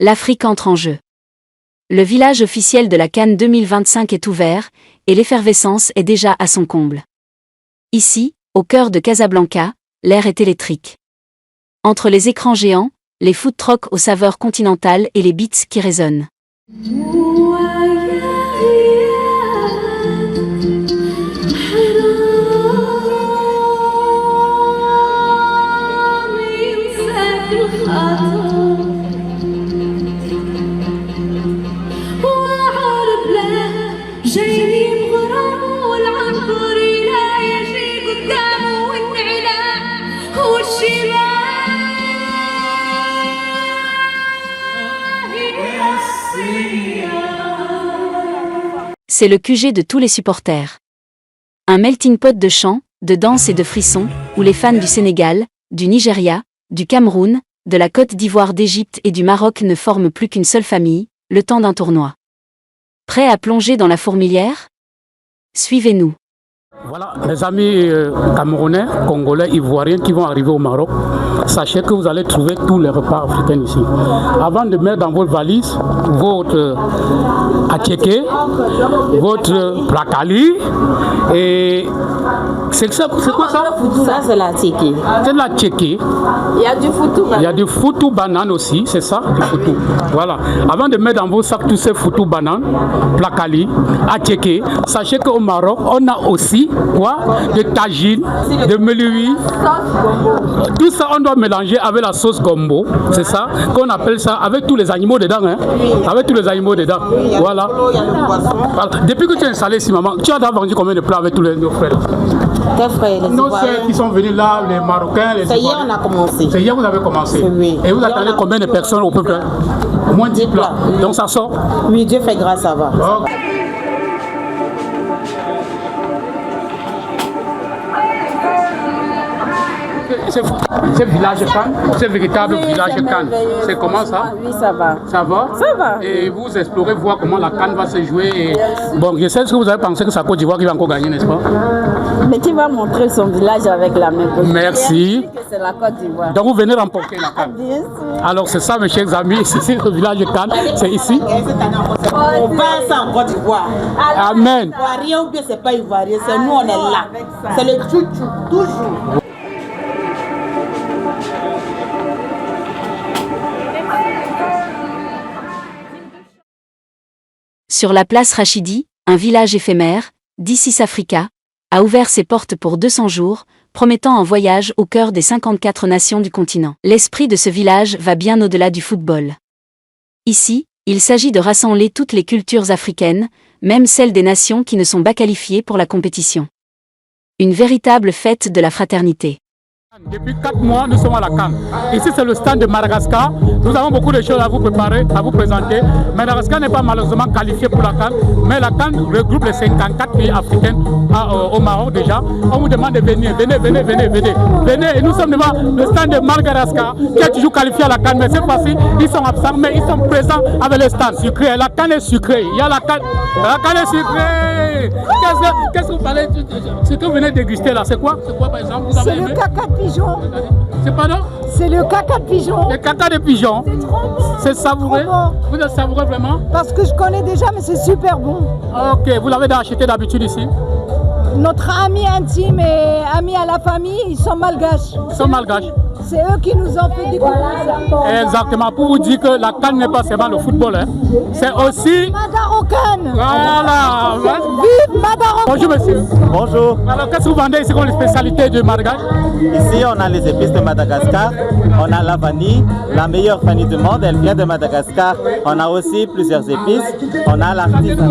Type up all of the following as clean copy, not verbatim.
L'Afrique entre en jeu. Le village officiel de la CAN 2025 est ouvert, et l'effervescence est déjà à son comble. Ici, au cœur de Casablanca, l'air est électrique. Entre les écrans géants, les food trucks aux saveurs continentales et les beats qui résonnent. C'est le QG de tous les supporters. Un melting pot de chants, de danse et de frissons, où les fans du Sénégal, du Nigeria, du Cameroun, de la Côte d'Ivoire, d'Égypte et du Maroc ne forment plus qu'une seule famille, le temps d'un tournoi. Prêts à plonger dans la fourmilière? Suivez-nous. Voilà, les amis camerounais, congolais, ivoiriens qui vont arriver au Maroc, sachez que vous allez trouver tous les repas africains ici. Avant de mettre dans votre valise votre attiéké, votre placali, et c'est quoi ça? Ça c'est l'attiéké. C'est de l'attiéké. Il y a du foutou banane. Il y a du foutou banane aussi, c'est ça, du foutou. Voilà. Avant de mettre dans vos sacs tous ces foutou bananes, placali, attiéké, sachez qu'au Maroc, on a aussi quoi? De tagine, de meloui. Tout ça, on doit mélanger avec la sauce gombo. C'est ça qu'on appelle ça, avec tous les animaux dedans. Hein? Avec tous les animaux dedans. Voilà. Voilà. Depuis que tu es installé ici, maman, tu as vendu combien de plats avec tous nos frères? Quels frères? Nos frères qui sont venus là, les Marocains, les C'est hier on a commencé. C'est hier vous avez commencé. Oui. Et vous attendez combien de personnes au peuple? Au moins 10 plats. Donc ça sort? Oui, Dieu fait grâce, ça va. Oh. Ce village Can, ce véritable village Can, c'est comment ça? Oui, ça va. Ça va? Ça va. Et vous explorez voir comment la Can va se jouer. Et... Bon, je sais ce que vous avez pensé que c'est la Côte d'Ivoire qui va encore gagner, n'est-ce pas? Mais qui va montrer son village avec la main? Merci. C'est la Côte d'Ivoire. Donc vous venez remporter la Can. Bien sûr. Alors c'est ça mes chers amis, c'est le village Can, c'est ici. On va ça en Côte d'Ivoire. Amen. Ivoirien ou bien c'est pas ivoirien, c'est nous on est là. C'est le chouchou, toujours. Sur la place Rachidi, un village éphémère, d'Isis Africa, a ouvert ses portes pour 200 jours, promettant un voyage au cœur des 54 nations du continent. L'esprit de ce village va bien au-delà du football. Ici, il s'agit de rassembler toutes les cultures africaines, même celles des nations qui ne sont pas qualifiées pour la compétition. Une véritable fête de la fraternité. Depuis 4 mois, nous sommes à la CAN. Ici, c'est le stand de Madagascar. Nous avons beaucoup de choses à vous préparer, à vous présenter. Madagascar n'est pas malheureusement qualifié pour la CAN, mais la CAN regroupe les 54 pays africains au Maroc déjà. On vous demande de venir. Venez. Et nous sommes devant le stand de Madagascar qui est toujours qualifié à la CAN. Mais cette fois-ci, ils sont absents, mais ils sont présents avec le stand sucré. La CAN est sucrée. Il y a la CAN est sucrée. Qu'est-ce que vous parlez? Ce que vous venez de déguster là, c'est quoi? C'est quoi par exemple? C'est le caca de pigeon. C'est pardon? C'est le caca de pigeon. Le caca de pigeon. C'est trop bon. C'est savoureux. Bon. Vous êtes savoureux vraiment? Parce que je connais déjà, mais c'est super bon. Ok, vous l'avez acheté d'habitude ici? Notre ami intime et ami à la famille, ils sont malgaches. Ils sont malgaches. C'est eux qui nous ont fait découvrir ça. Exactement, pour vous dire que la CAN n'est pas seulement le football, hein. C'est aussi... Madarocan. Voilà. Vive Madarocan. Bonjour monsieur. Bonjour. Alors qu'est-ce que vous vendez ici comme les spécialités de Madagascar? Ici on a les épices de Madagascar, on a la vanille, la meilleure vanille du monde, elle vient de Madagascar. On a aussi plusieurs épices, on a l'artisan.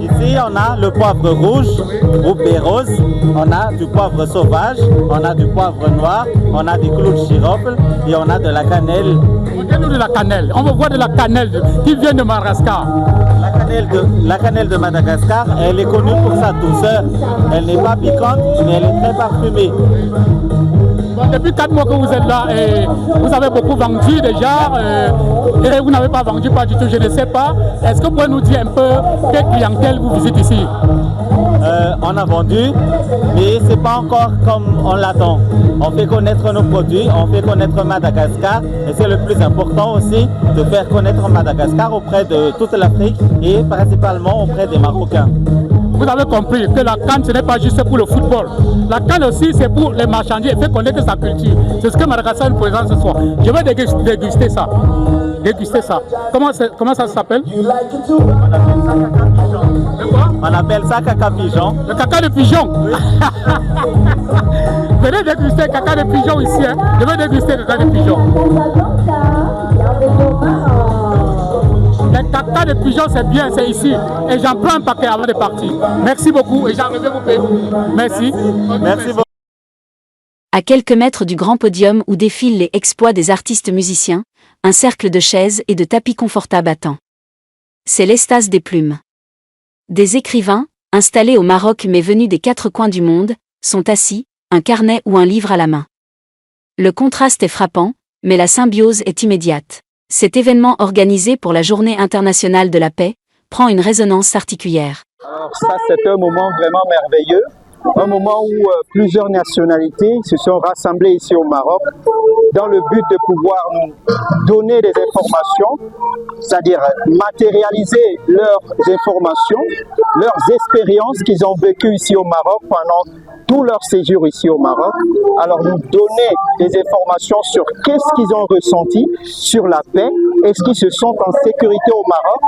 Ici on a le poivre rouge, groupe Bérose, on a du poivre sauvage, on a du poivre noir, on a du clou de girofle et on a de la cannelle. Montrez-nous de la cannelle, on veut voir de la cannelle qui vient de Madagascar. La cannelle de Madagascar, elle est connue pour sa douceur. Elle n'est pas piquante, mais elle est très parfumée. Bon, depuis 4 mois que vous êtes là, et vous avez beaucoup vendu déjà, et vous n'avez pas vendu pas du tout, je ne sais pas. Est-ce que vous pouvez nous dire un peu quelle clientèle vous visitez ici? On a vendu, mais c'est pas encore comme on l'attend. On fait connaître nos produits, on fait connaître Madagascar, et c'est le plus important aussi de faire connaître Madagascar auprès de toute l'Afrique et principalement auprès des Marocains. Vous avez compris que la CAN, ce n'est pas juste pour le football. La CAN aussi, c'est pour les marchandises, faire connaître sa culture. C'est ce que Madagascar nous présente ce soir. Je vais déguster ça. Comment ça s'appelle? On appelle ça caca pigeon. Le caca de pigeon. Oui. Venez déguster caca de pigeon ici. Hein. Je vais déguster le caca de pigeon. Le caca de pigeon, c'est bien, c'est ici. Et j'en prends un paquet avant de partir. Merci beaucoup et j'en reviens vous payer. Merci. Merci beaucoup. À quelques mètres du grand podium où défilent les exploits des artistes musiciens, un cercle de chaises et de tapis confortables attend. C'est l'Estase des plumes. Des écrivains, installés au Maroc mais venus des quatre coins du monde, sont assis, un carnet ou un livre à la main. Le contraste est frappant, mais la symbiose est immédiate. Cet événement organisé pour la Journée internationale de la paix prend une résonance particulière. Alors ça, c'est un moment vraiment merveilleux. Un moment où plusieurs nationalités se sont rassemblées ici au Maroc dans le but de pouvoir nous donner des informations, c'est-à-dire matérialiser leurs informations, leurs expériences qu'ils ont vécues ici au Maroc pendant tout leur séjour ici au Maroc. Alors nous donner des informations sur qu'est-ce qu'ils ont ressenti sur la paix, est-ce qu'ils se sentent en sécurité au Maroc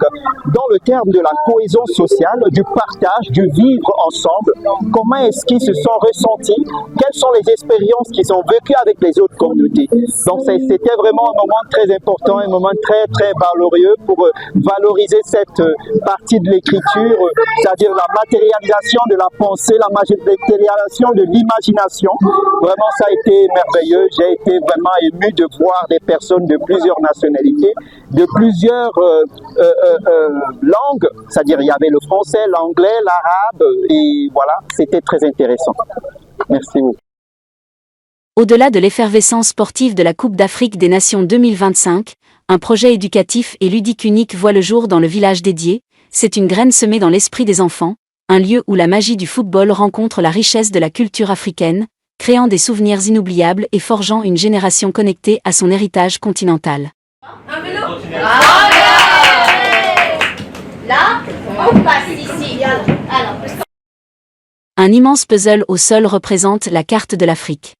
dans le terme de la cohésion sociale, du partage, du vivre ensemble, comment est-ce qu'ils se sont ressentis, quelles sont les expériences qu'ils ont vécues avec les autres communautés. Donc c'était vraiment un moment très important, un moment très très valorieux pour valoriser cette partie de l'écriture, c'est-à-dire la matérialisation de la pensée, la matérialisation de l'imagination. Vraiment ça a été merveilleux, j'ai été vraiment ému de voir des personnes de plusieurs nationalités, de plusieurs langues, c'est-à-dire il y avait le français, l'anglais, l'arabe, et voilà, c'était très intéressant. Merci beaucoup. Au-delà de l'effervescence sportive de la Coupe d'Afrique des Nations 2025, un projet éducatif et ludique unique voit le jour dans le village dédié. C'est une graine semée dans l'esprit des enfants, un lieu où la magie du football rencontre la richesse de la culture africaine, créant des souvenirs inoubliables et forgeant une génération connectée à son héritage continental. Un vélo. Là, on passe ici. Alors, Un immense puzzle au sol représente la carte de l'Afrique.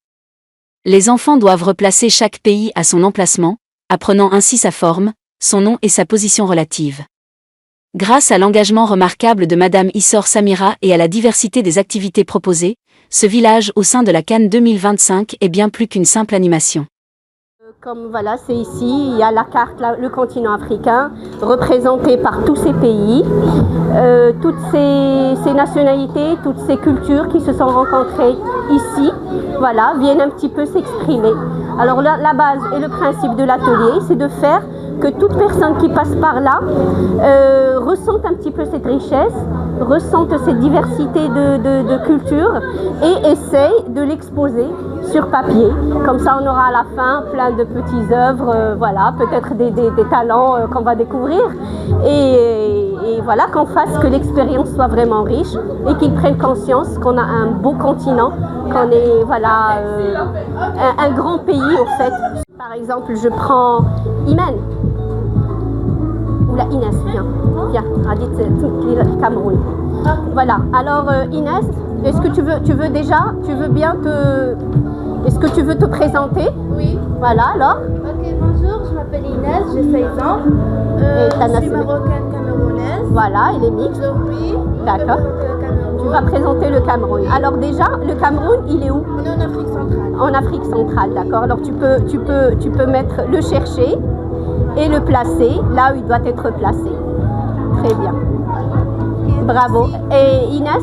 Les enfants doivent replacer chaque pays à son emplacement, apprenant ainsi sa forme, son nom et sa position relative. Grâce à l'engagement remarquable de Madame Issor Samira et à la diversité des activités proposées, ce village au sein de la CAN 2025 est bien plus qu'une simple animation. Comme voilà, c'est ici, il y a la carte, le continent africain, représenté par tous ces pays, toutes ces nationalités, toutes ces cultures qui se sont rencontrées ici, voilà, viennent un petit peu s'exprimer. Alors la base et le principe de l'atelier, c'est de faire que toute personne qui passe par là ressente un petit peu cette richesse, ressente cette diversité de cultures et essaye de l'exposer sur papier. Comme ça, on aura à la fin plein de petites œuvres, voilà, peut-être des talents qu'on va découvrir. Et voilà, qu'on fasse que l'expérience soit vraiment riche et qu'ils prennent conscience qu'on a un beau continent, qu'on est voilà, un grand pays au fait. Par exemple, je prends Imen. Ou la Inès, viens, Radit, le Cameroun. Voilà, alors Inès, est-ce que tu veux bien est-ce que tu veux te présenter? Oui. Voilà, alors. Ok, bonjour, je m'appelle Inès, j'ai 16 ans. Je suis marocaine camerounaise. Voilà, elle est mixte. Oui. D'accord. Tu vas présenter le Cameroun. Oui. Alors déjà, le Cameroun, il est où? On est en Afrique centrale. En Afrique centrale, d'accord. Alors tu peux mettre le chercher et le placer là où il doit être placé. Très bien. Okay, bravo. Et Inès,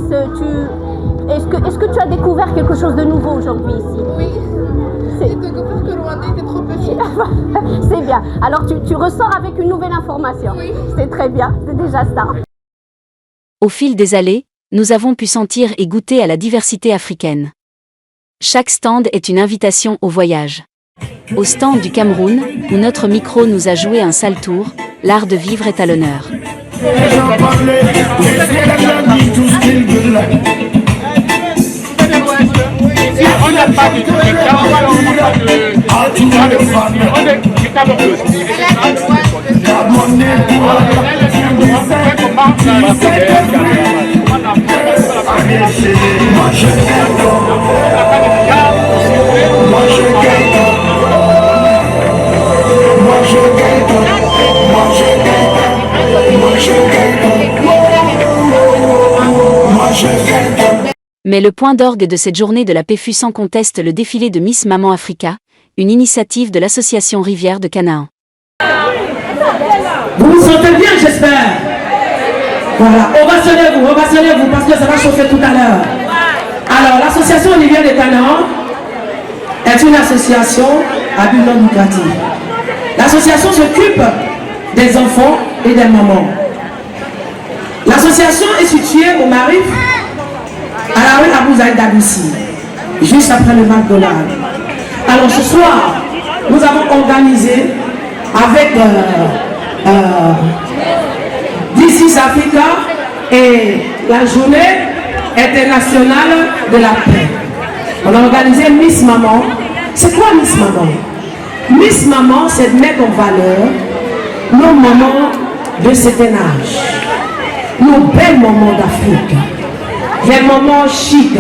est-ce que tu as découvert quelque chose de nouveau aujourd'hui ici? Oui. J'ai découvert que le Rwanda était trop petit. C'est bien. Alors tu ressors avec une nouvelle information. Oui. C'est très bien, c'est déjà ça. Au fil des allées, nous avons pu sentir et goûter à la diversité africaine. Chaque stand est une invitation au voyage. Au stand du Cameroun, où notre micro nous a joué un sale tour, l'art de vivre est à l'honneur. On n'a pas de Mais le point d'orgue de cette journée de la paix fut sans conteste le défilé de Miss Maman Africa, une initiative de l'association Rivière de Canaan. Vous vous sentez bien, j'espère. Voilà, ovationnez-vous parce que ça va chauffer tout à l'heure. Alors, l'association Rivière de Canaan est une association à but non lucratif. L'association s'occupe des enfants et des mamans. L'association est située au Marif, à la rue Abouzaïd d'Agoussi, juste après le McDonald's. Alors ce soir, nous avons organisé avec This is Africa et la journée internationale de la paix. On a organisé Miss Maman. C'est quoi Miss Maman? Miss Maman, c'est de mettre en valeur nos moments de certain âge, nos belles moments d'Afrique. Les moments chics.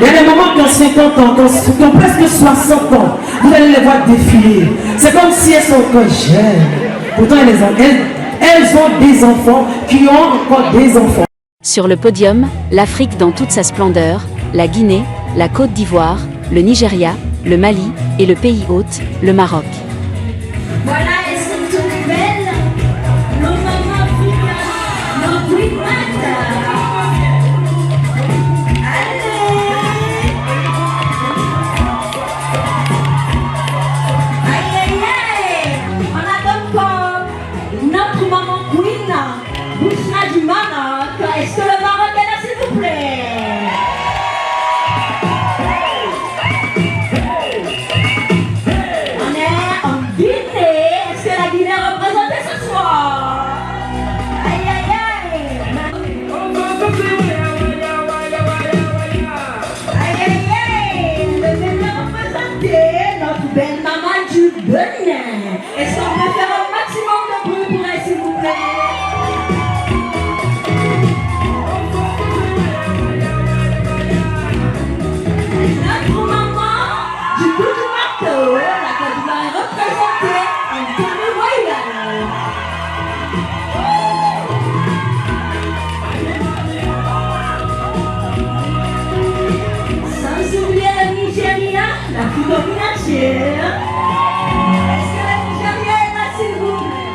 Il y a des moments qui ont 50 ans, qui ont presque 60 ans. Vous allez les voir défiler. C'est comme si elles sont encore jeunes. Pourtant, elles ont des enfants qui ont encore des enfants. Sur le podium, l'Afrique dans toute sa splendeur, la Guinée, la Côte d'Ivoire, le Nigeria, le Mali et le pays hôte, le Maroc. Voilà, elles sont toutes belles. Nos mamans africaines, nos queen est-ce que le Maroc est là, s'il vous plaît? On est en Guinée. Est-ce que la Guinée est représentée ce soir? Aïe, aïe, aïe. Aïe, aïe, aïe. Le Bénin est représenté. Notre belle maman du Bénin. Est-ce qu'on peut faire un maximum de bruit pour elle, s'il vous plaît? Est-ce que la Nigeria est là, s'il vous plaît?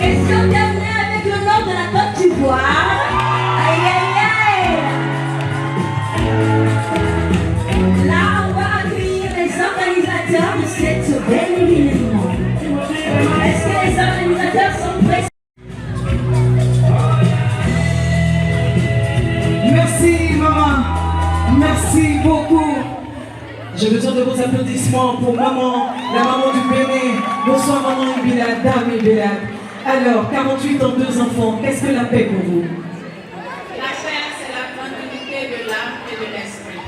Est-ce qu'on termine avec le nord de la Côte d'Ivoire? Aïe, aïe, aïe. Là, on va accueillir les organisateurs de cette belle événement. Est-ce que les organisateurs sont prêts? Merci maman, merci beaucoup. J'ai besoin de vos applaudissements pour maman, la maman du Bénin. Bonsoir maman Ibilad, dame Ibilad. Alors, 48 ans, 2 enfants, qu'est-ce que la paix pour vous? La paix, c'est la tranquillité de l'âme et de l'esprit.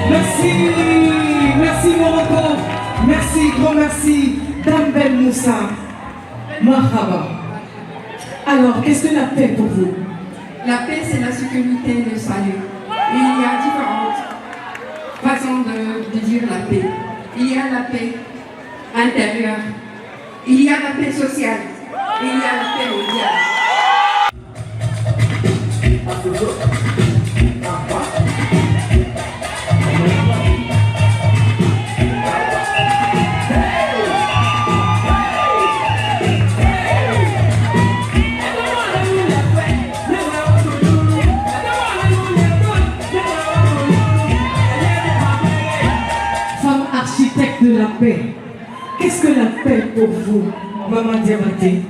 Merci, merci Morocco, merci, grand merci, Dame Ben Moussa, Mahaba. Alors, qu'est-ce que la paix pour vous? La paix, c'est la sécurité et le salut. Il y a différentes façons de dire la paix. Il y a la paix intérieure, il y a la paix sociale, il y a la paix mondiale. De la paix. Qu'est-ce que la paix pour vous, Maman Diabaté?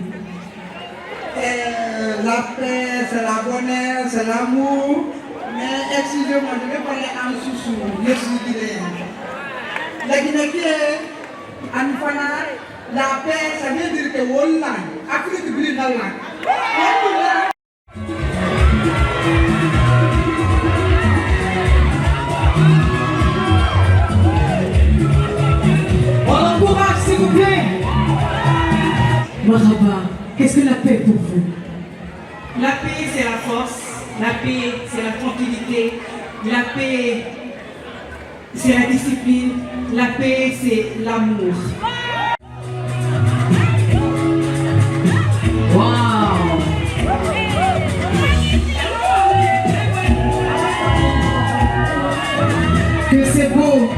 la paix, c'est la bonheur, c'est l'amour. Mais excusez-moi, je vais parler en sous-sous. Je suis guinéen. La Guinée, la paix, ça veut dire que Wallah, Afrique brille dans la. On l'encourage, s'il vous plaît. Marhaba, qu'est-ce que la paix pour vous? La paix, c'est la force. La paix, c'est la tranquillité. La paix, c'est la discipline. La paix, c'est l'amour. Wow! Que c'est beau!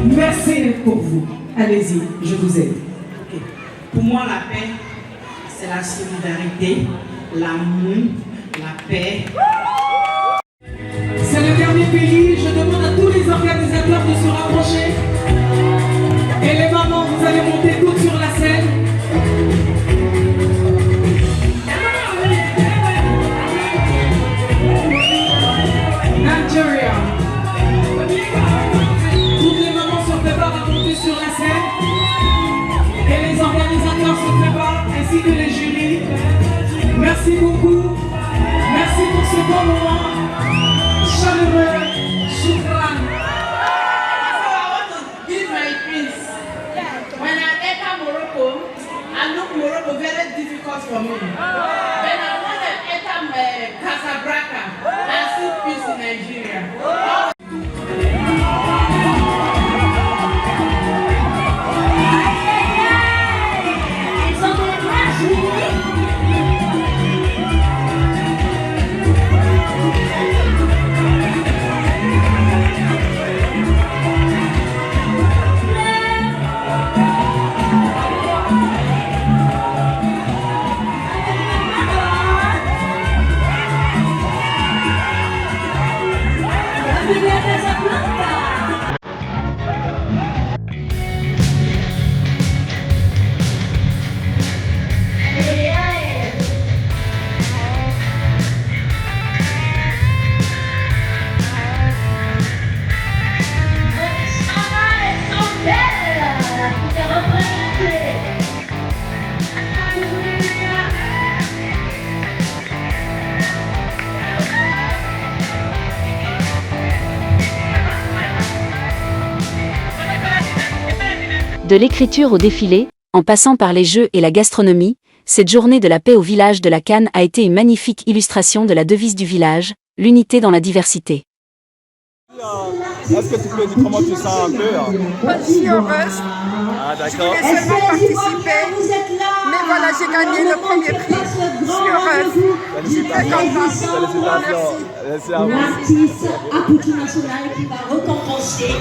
Merci pour vous. Allez-y, je vous aide. Pour moi, la paix, c'est la solidarité, l'amour, la paix. C'est le dernier pays. Je demande à tous les organisateurs de se rapprocher. Et les mamans, vous allez monter toutes sur la scène. Nigeria. Toutes les mamans se préparent à monter sur la scène. Et les organisateurs se préparent, ainsi que les jurys. Merci beaucoup. Merci pour ce bon moment. Chaleureux. Shukran. I want to give my peace. When I enter Morocco, I look Morocco very difficult for me. When I want to enter Casablanca, I see peace in Nigeria. De l'écriture au défilé, en passant par les jeux et la gastronomie, cette journée de la paix au village de la Canne a été une magnifique illustration de la devise du village, l'unité dans la diversité. Est-ce que tu peux dire comment tu sens un peu? Je suis heureuse. Ah, d'accord. Je voulais seulement participer. Mais voilà, j'ai gagné le premier prix. Je suis heureuse. Je suis très contente. Félicitations. Merci à vous. L'artiste Apouki National qui va récompenser.